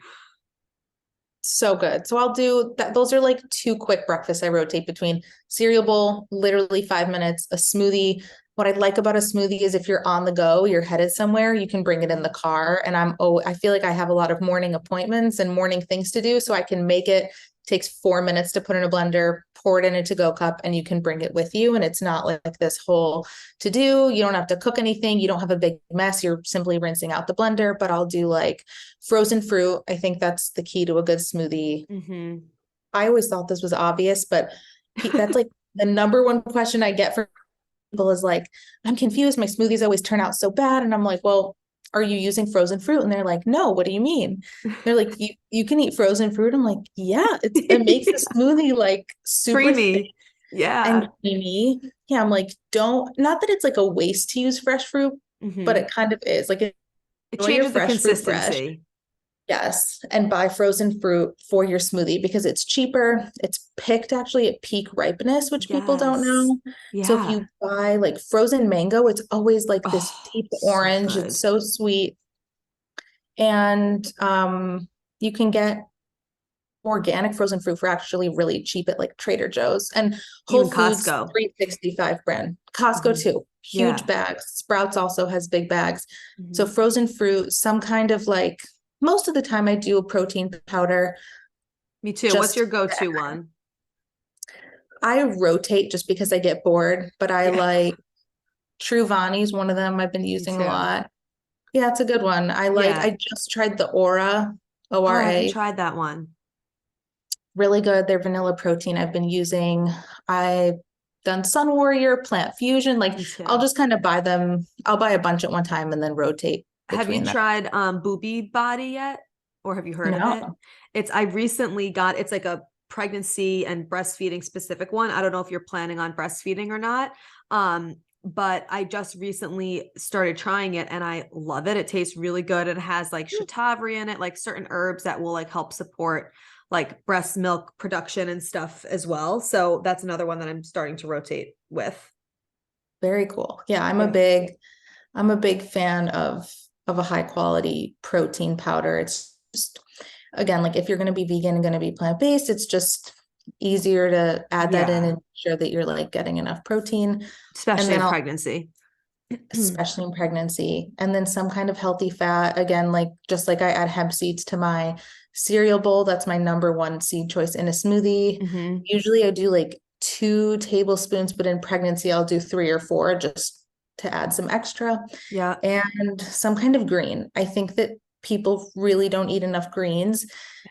So good. So I'll do that. Those are like two quick breakfasts I rotate between cereal bowl, literally 5 minutes, a smoothie. What I like about a smoothie is if you're on the go, you're headed somewhere, you can bring it in the car. And I feel like I have a lot of morning appointments and morning things to do. So I can make it, takes 4 minutes to put in a blender, pour it in a to-go cup, and you can bring it with you. And it's not like this whole to do. You don't have to cook anything. You don't have a big mess. You're simply rinsing out the blender. But I'll do like frozen fruit. I think that's the key to a good smoothie. Mm-hmm. I always thought this was obvious, but that's like the number one question I get from people is like, I'm confused. My smoothies always turn out so bad. And I'm like, well, are you using frozen fruit? And they're like, no, what do you mean? They're like, you can eat frozen fruit. I'm like, yeah, it makes the smoothie like super thick Creamy. Yeah. and creamy. Yeah, I'm like, don't, not that it's like a waste to use fresh fruit, but Mm-hmm. it kind of is. Like It enjoy your changes the fresh fruit fresh. consistency. Yes, and buy frozen fruit for your smoothie because it's cheaper. It's picked actually at peak ripeness, which people don't Yes. know. So if Yeah. you buy like frozen mango, it's always like this Oh, deep so orange. It's good. so sweet. And you can get organic frozen fruit for actually really cheap at like Trader Joe's and Whole Even Foods Costco. 365 brand. Costco Mm-hmm. too. Huge Yeah. bags. Sprouts also has big bags. So Mm-hmm. frozen fruit, some kind of like most of the time I do a protein powder. Me too. What's Just your go-to one? I rotate just because I get bored, but I Yeah, like True Vani's one of them I've been me using a too. lot. Yeah, it's a good one. Yeah. I just tried the Aura, Oh, I haven't ORA. tried that one. Really good. Their vanilla protein I've been using. I've done Sun Warrior, Plant Fusion. Like Me I'll too. just kind of buy them. I'll buy a bunch at one time and then rotate Have you between them. tried Booby Body yet? Or have you heard of it? No. I recently got, it's like a pregnancy and breastfeeding specific one. I don't know if you're planning on breastfeeding or not. But I just recently started trying it and I love it. It tastes really good. It has like shatavari in it, like certain herbs that will like help support like breast milk production and stuff as well. So that's another one that I'm starting to rotate with. Very cool. Yeah, Yeah. I'm a big fan of a high quality protein powder. It's just again, like if you're going to be vegan and going to be plant-based, it's just easier to add that in Yeah. and ensure that you're like getting enough protein. And Especially then in I'll, pregnancy. especially in pregnancy, and then some kind of healthy fat. Again, like just like I add hemp seeds to my cereal bowl, that's my number one seed choice in a smoothie. Hmm. Usually I do like 2 tablespoons, but in pregnancy I'll do 3 or 4 just to add some extra. Yeah. And some kind of green. I think that people really don't eat enough greens.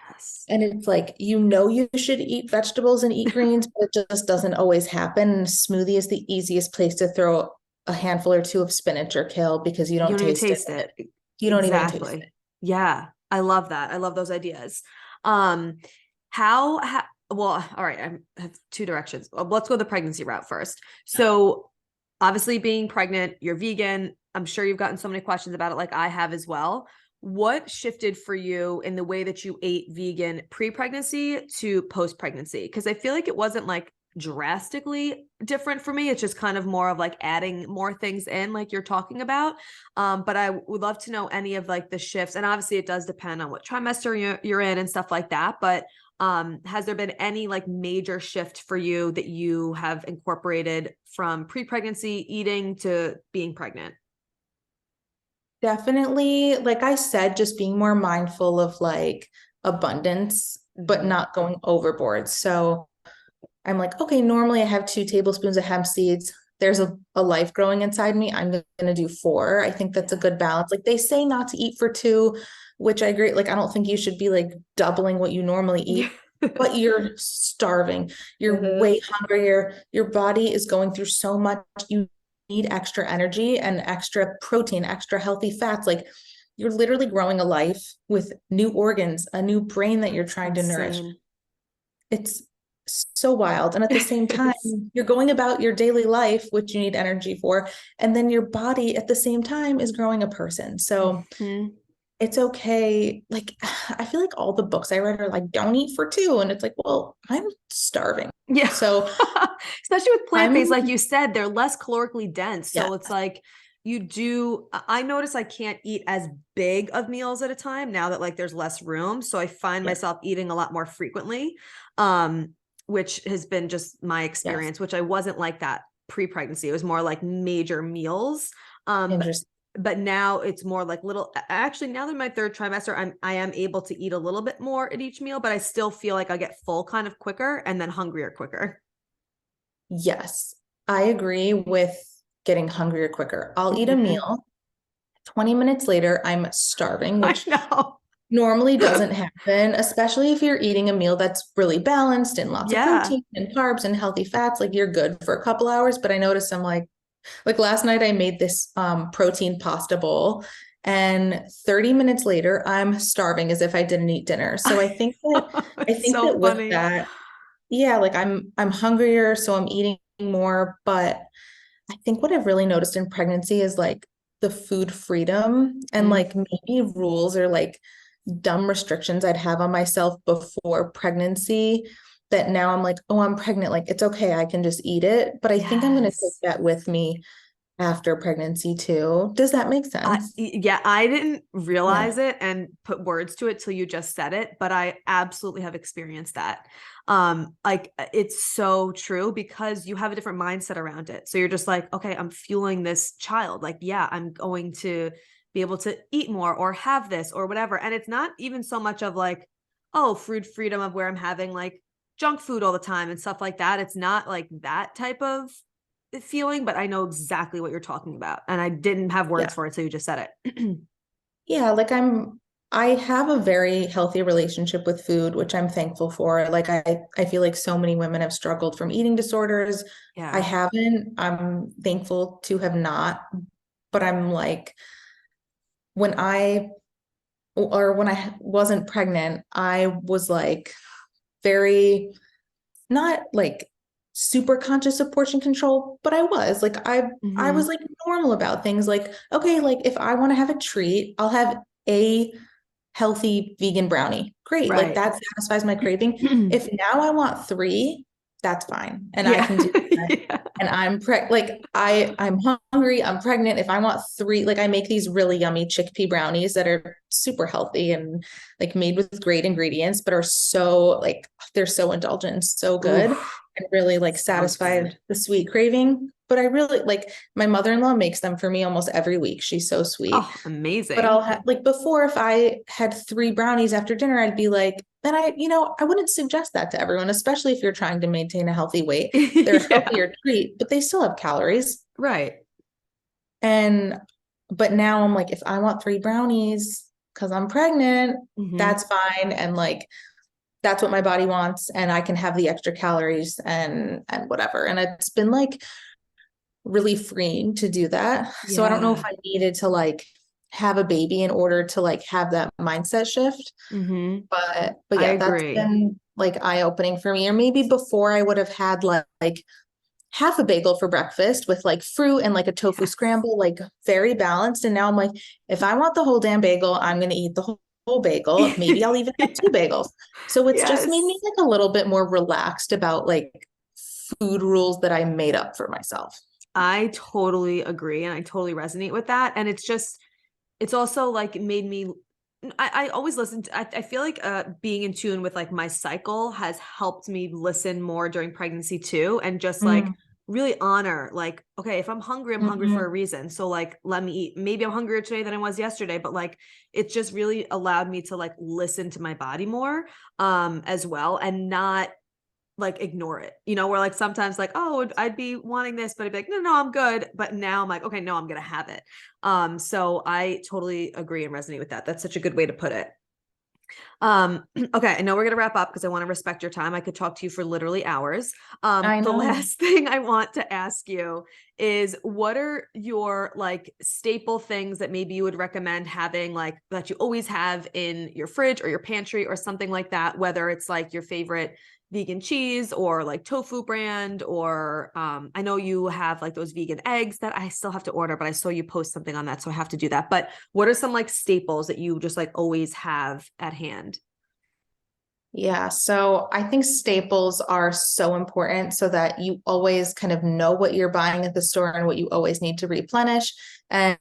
Yes. And it's like, you should eat vegetables and eat greens, but it just doesn't always happen. Smoothie is the easiest place to throw a handful or two of spinach or kale because you You don't don't even taste it. taste it. You don't even taste Exactly. it. Yeah. I love that. I love those ideas. Um, how well, all right, I have two directions. Let's go the pregnancy route first. So obviously being pregnant, you're vegan. I'm sure you've gotten so many questions about it, like I have as well. What shifted for you in the way that you ate vegan pre-pregnancy to post-pregnancy? Because I feel like it wasn't like drastically different for me. It's just kind of more of like adding more things in, like you're talking about. But I would love to know any of like the shifts. And obviously it does depend on what trimester you're in and stuff like that. But has there been any like major shift for you that you have incorporated from pre-pregnancy eating to being pregnant? Definitely, like I said, just being more mindful of like abundance, but Mm-hmm. not going overboard. So I'm like, okay, normally I have 2 tablespoons of hemp seeds. There's a life growing inside me. I'm going to do 4. I think that's a Yeah. good balance. Like they say not to eat for 2, which I agree. Like I don't think you should be like doubling what you normally Yeah. eat, but you're starving. You're Mm-hmm. way hungrier. Your body is going through so much. You need extra energy and extra protein, extra healthy fats. Like you're literally growing a life with new organs, a new brain that you're trying to nourish. Insane. It's so wild. And at the same time, It's you're going about your daily life, which you need energy for. And then your body at the same time is growing a person. So Mhm. it's okay. Like, I feel like all the books I read are like, don't eat for 2. And it's like, well, I'm starving. Yeah. So Especially with plant-based, I'm, like you said, they're less calorically dense. yeah, So it's like I notice I can't eat as big of meals at a time now that like there's less room. So I find yeah, myself eating a lot more frequently, um, which has been just my yes. experience, which I wasn't like that pre-pregnancy. It was more like major meals. But Interesting. now it's more like little, actually now that in my third trimester, I am able to eat a little bit more at each meal, but I still feel like I get full kind of quicker and then hungrier quicker. Yes, I agree with getting hungrier quicker. I'll eat a Mhm. meal. 20 minutes later, I'm starving, I which know. normally doesn't happen, especially if you're eating a meal that's really balanced and lots of Yeah. protein and carbs and healthy fats. Like you're good for a couple hours. But I noticed I'm like last night I made this protein pasta bowl, and 30 minutes later, I'm starving as if I didn't eat dinner. So I It's think so that with funny. that, yeah, like I'm hungrier, so I'm eating more. But I think what I've really noticed in pregnancy is like the food freedom and Mm, like maybe rules or like dumb restrictions I'd have on myself before pregnancy that now I'm like, oh, I'm pregnant. Like it's okay. I can just eat it. But I think I'm going to take yes. that with me after pregnancy too. Does that make sense? Yeah, I didn't Yeah. realize it and put words to it till you just said it, but I absolutely have experienced that. Like it's so true because you have a different mindset around it. So you're just like, okay, I'm fueling this child. Like, yeah, I'm going to be able to eat more or have this or whatever. And it's not even so much of like, oh, food freedom of where I'm having like junk food all the time and stuff like that. It's not like that type of feeling, but I know exactly what you're talking about. And I didn't have words Yeah. for it, so you just said it. Yeah. Like I have a very healthy relationship with food, which I'm thankful for. Like I feel like so many women have struggled from eating disorders. I Yeah. haven't. I'm thankful to have not, but I'm like, when I when I wasn't pregnant, I was like very not like super conscious of portion control, but I was like I was Mm-hmm. like normal about things like okay, like if I want to have a treat, I'll have a healthy vegan brownie. Great. Like Right. that satisfies my craving. If now I want 3, that's fine. And I Yeah. can do that. Yeah. And I'm hungry, I'm pregnant. If I want 3, like I make these really yummy chickpea brownies that are super healthy and like made with great ingredients, but are so like they're so indulgent and so good Oof. and really like Sounds good. satisfied the sweet craving. But I really like my mother-in-law makes them for me almost every week. She's so sweet. Oh, But I'll amazing. have like before, if I had 3 brownies after dinner, I'd be like, then I wouldn't suggest that to everyone, especially if you're trying to maintain a healthy weight. They're a Yeah. healthier treat, but they still have calories. Right. And but now I'm like, if I want 3 brownies because I'm pregnant, Mm-hmm. that's fine. And like that's what my body wants, and I can have the extra calories and whatever. And it's been like really freeing to do that. So I don't know if Yeah. I needed to like have a baby in order to like have that mindset shift. Mm-hmm. But I yeah, agree. like eye-opening for me. Or maybe before I would have had like half a bagel for breakfast with like fruit and like a tofu Yes. scramble, like very balanced. And now I'm like, if I want the whole damn bagel, I'm going to eat the whole bagel. Maybe I'll even have two bagels. So it's just made me Yes. like a little bit more relaxed about like food rules that I made up for myself. I totally agree. And I totally resonate with that. And it's also like made me, I always listen to, I feel like being in tune with like my cycle has helped me listen more during pregnancy too. And just like Mm, really honor, like, okay, if I'm hungry, I'm hungry for a mhm. reason. So like, let me eat. Maybe I'm hungrier today than I was yesterday, but like, it just really allowed me to like listen to my body more as well, and not like ignore it, where like sometimes like, oh, I'd be wanting this, but I'd be like, no, no, I'm good. But now I'm like, okay, no, I'm going to have it. So I totally agree and resonate with that. That's such a good way to put it. Okay, I know we're going to wrap up because I want to respect your time. I could talk to you for literally hours. I The know. last thing I want to ask you is, what are your like staple things that maybe you would recommend having, like that you always have in your fridge or your pantry or something like that, whether it's like your favorite vegan cheese or like tofu brand, or I know you have like those vegan eggs that I still have to order, but I saw you post something on that, so I have to do that. But what are some like staples that you just like always have at hand? Yeah, so I think staples are so important so that you always kind of know what you're buying at the store and what you always need to replenish. And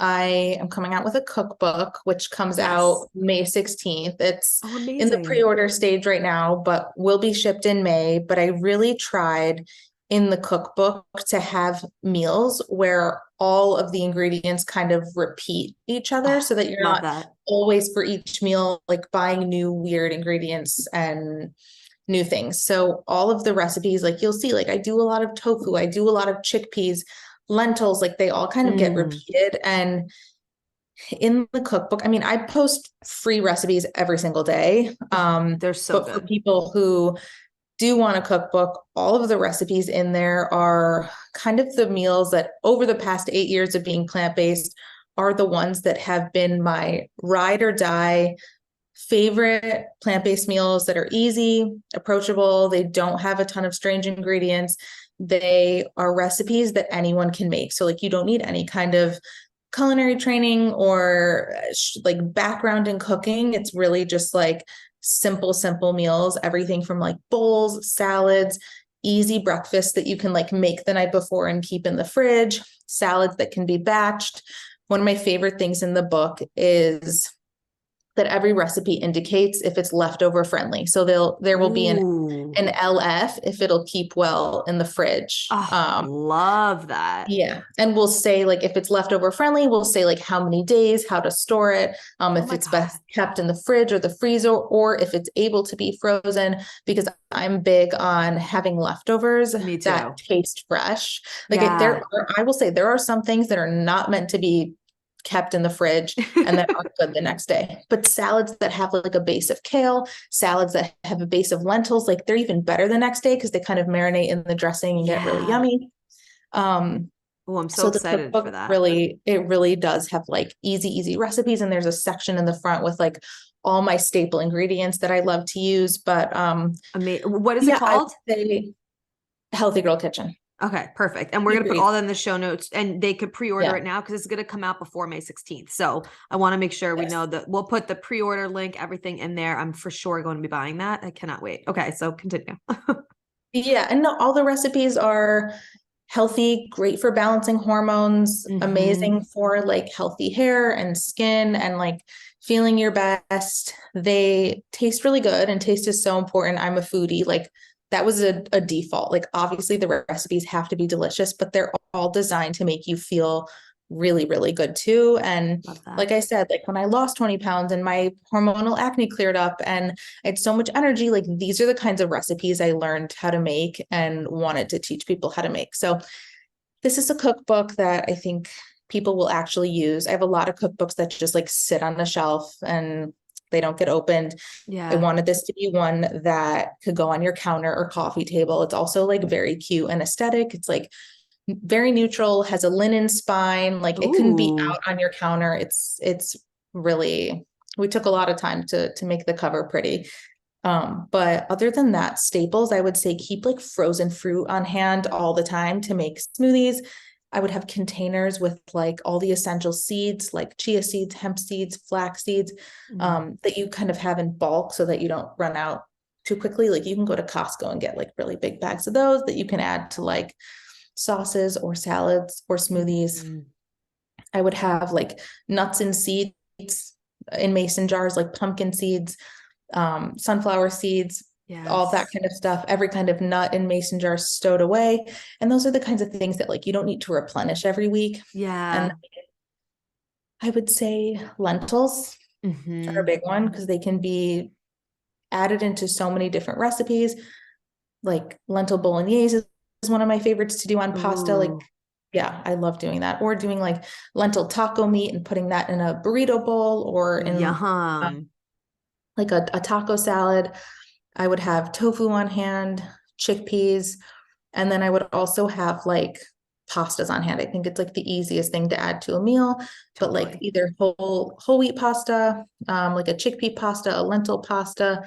I am coming out with a cookbook, which comes Yes. out May 16th. It's Oh, in the amazing. pre-order stage right now, but will be shipped in May. But I really tried in the cookbook to have meals where all of the ingredients kind of repeat each other Oh, so that you're love not that. always for each meal, like buying new weird ingredients and new things. So all of the recipes, like you'll see, like I do a lot of tofu, I do a lot of chickpeas, lentils, like they all kind of get Mm, repeated. And in the cookbook, I mean, I post free recipes every single day. oh, they're so But for good. people who do want a cookbook, all of the recipes in there are kind of the meals that over the past 8 years of being plant-based are the ones that have been my ride or die favorite plant-based meals that are easy, approachable. They don't have a ton of strange ingredients. They are recipes that anyone can make. So like you don't need any kind of culinary training or like background in cooking. It's really just like simple meals, everything from like bowls, salads, easy breakfast that you can like make the night before and keep in the fridge, salads that can be batched. One of my favorite things in the book is that every recipe indicates if it's leftover friendly. So there will be Ooh. an LF if it'll keep well in the fridge. Oh, love that. Yeah. And we'll say like if it's leftover friendly, we'll say like how many days, how to store it, Oh if my it's God. best kept in the fridge or the freezer, or if it's able to be frozen, because I'm big on having leftovers Me that too. taste fresh. Like Yeah. I will say there are some things that are not meant to be kept in the fridge and that aren't good the next day. But salads that have like a base of kale, salads that have a base of lentils, like they're even better the next day because they kind of marinate in the dressing and get really Yeah. yummy. Um, Oh, I'm so so the excited for cookbook that. really does have like easy recipes. And there's a section in the front with like all my staple ingredients that I love to use. But What is it yeah, I would called? say Healthy Girl Kitchen. Okay, perfect. And we're going to Super put all easy. that in the show notes, and they could pre-order Yeah. it now because it's going to come out before May 16th. So I want to make sure we Yes. know that we'll put the pre-order link, everything in there. I'm for sure going to be buying that. I cannot wait. Okay, so continue. Yeah. And no, all the recipes are healthy, great for balancing hormones, Hmm. amazing for like healthy hair and skin and like feeling your best. They taste really good, and taste is so important. I'm a foodie. Like that was a default. Like obviously the recipes have to be delicious, but they're all designed to make you feel really good too. And Love that. like I said, like when I lost 20 pounds and my hormonal acne cleared up and I had so much energy, like these are the kinds of recipes I learned how to make and wanted to teach people how to make. So this is a cookbook that I think people will actually use. I have a lot of cookbooks that just like sit on the shelf and they don't get opened. I Yeah. wanted this to be one that could go on your counter or coffee table. It's also like very cute and aesthetic. It's like very neutral, has a linen spine, like it couldn't be Ooh. out on your counter. It's really, we took a lot of time to make the cover pretty. But other than that, staples, I would say keep like frozen fruit on hand all the time to make smoothies. I would have containers with like all the essential seeds, like chia seeds, hemp seeds, flax seeds, that you kind of have in bulk so that you don't run out too quickly. Like you can go to Costco and get like really big bags of those that you can add to like sauces or salads or smoothies. Mm-hmm. I would have like nuts and seeds in mason jars, like pumpkin seeds, sunflower seeds, all that Yes. kind of stuff, every kind of nut in mason jars stowed away. And those are the kinds of things that like you don't need to replenish every week. And Yeah. I would say lentils are a Mm-hmm. big one because they can be added into so many different recipes. Like lentil bolognese is one of my favorites to do on pasta. Like, Ooh. yeah, I love doing that. Or doing like lentil taco meat and putting that in a burrito bowl or in Yum. like a taco salad. I would have tofu on hand, chickpeas, and then I would also have like pastas on hand. I think it's like the easiest thing to add to a meal, but like Totally. either whole wheat pasta, like a chickpea pasta, a lentil pasta,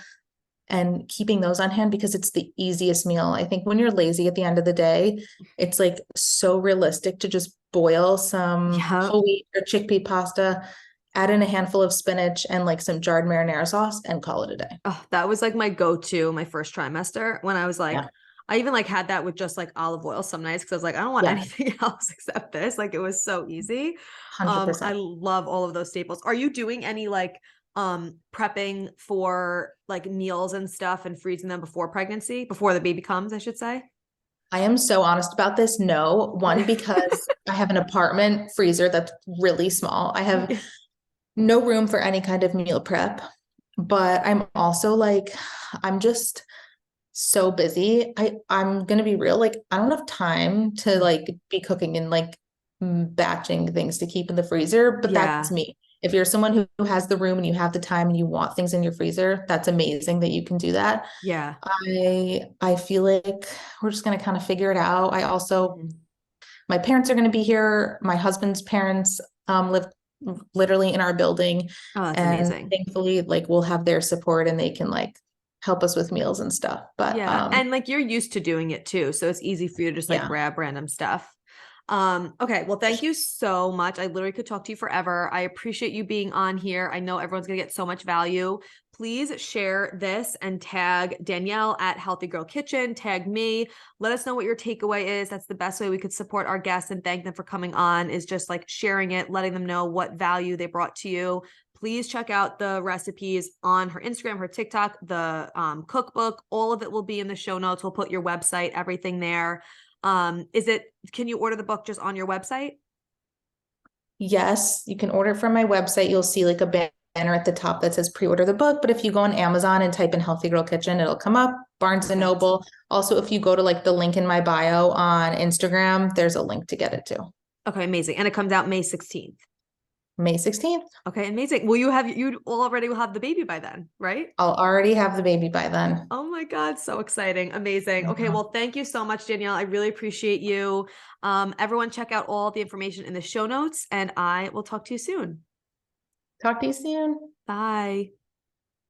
and keeping those on hand because it's the easiest meal. I think when you're lazy at the end of the day, it's like so realistic to just boil some Yep. whole wheat or chickpea pasta, add in a handful of spinach and like some jarred marinara sauce and call it a day. Oh, that was like my go-to my first trimester when I was like, Yeah. I even like had that with just like olive oil some nights because I was like, I don't want Yeah. anything else except this. Like it was so easy. I 100%. love all of those staples. Are you doing any like prepping for like meals and stuff and freezing them before pregnancy, before the baby comes, I should say? I am so honest about this. No, one, because I have an apartment freezer that's really small. I have no room for any kind of meal prep, but I'm also like, I'm just so busy. I'm gonna be real, like I don't have time to like be cooking and like batching things to keep in the freezer, but that's Yeah. me. If you're someone who has the room and you have the time and you want things in your freezer, that's amazing that you can do that. Yeah. I feel like we're just gonna kind of figure it out. I also Mhm. my parents are gonna be here. My husband's parents live literally in our building, Oh, that's and amazing. thankfully, like we'll have their support and they can like help us with meals and stuff. But Yeah. And like you're used to doing it too. So it's easy for you to just like yeah, grab random stuff. Okay. Well, thank you so much. I literally could talk to you forever. I appreciate you being on here. I know everyone's gonna get so much value. Please share this and tag Danielle at Healthy Girl Kitchen, tag me. Let us know what your takeaway is. That's the best way we could support our guests and thank them for coming on, is just like sharing it, letting them know what value they brought to you. Please check out the recipes on her Instagram, her TikTok, the cookbook. All of it will be in the show notes. We'll put your website, everything there. Can you order the book just on your website? yes, you can order it from my website. You'll see like a banner at the top that says pre-order the book. But if you go on Amazon and type in Healthy Girl Kitchen, it'll come up. Barnes and Perfect. Noble. Also, if you go to like the link in my bio on Instagram, there's a link to get it to. Okay, amazing. And it comes out May 16th. May 16th. Okay, amazing. Will you already will have the baby by then, right? I'll already have the baby by then. Oh my God, so exciting. Amazing. Okay, Mhm. well, thank you so much, Danielle. I really appreciate you. Everyone check out all the information in the show notes and I will talk to you soon. Talk to you soon. Bye.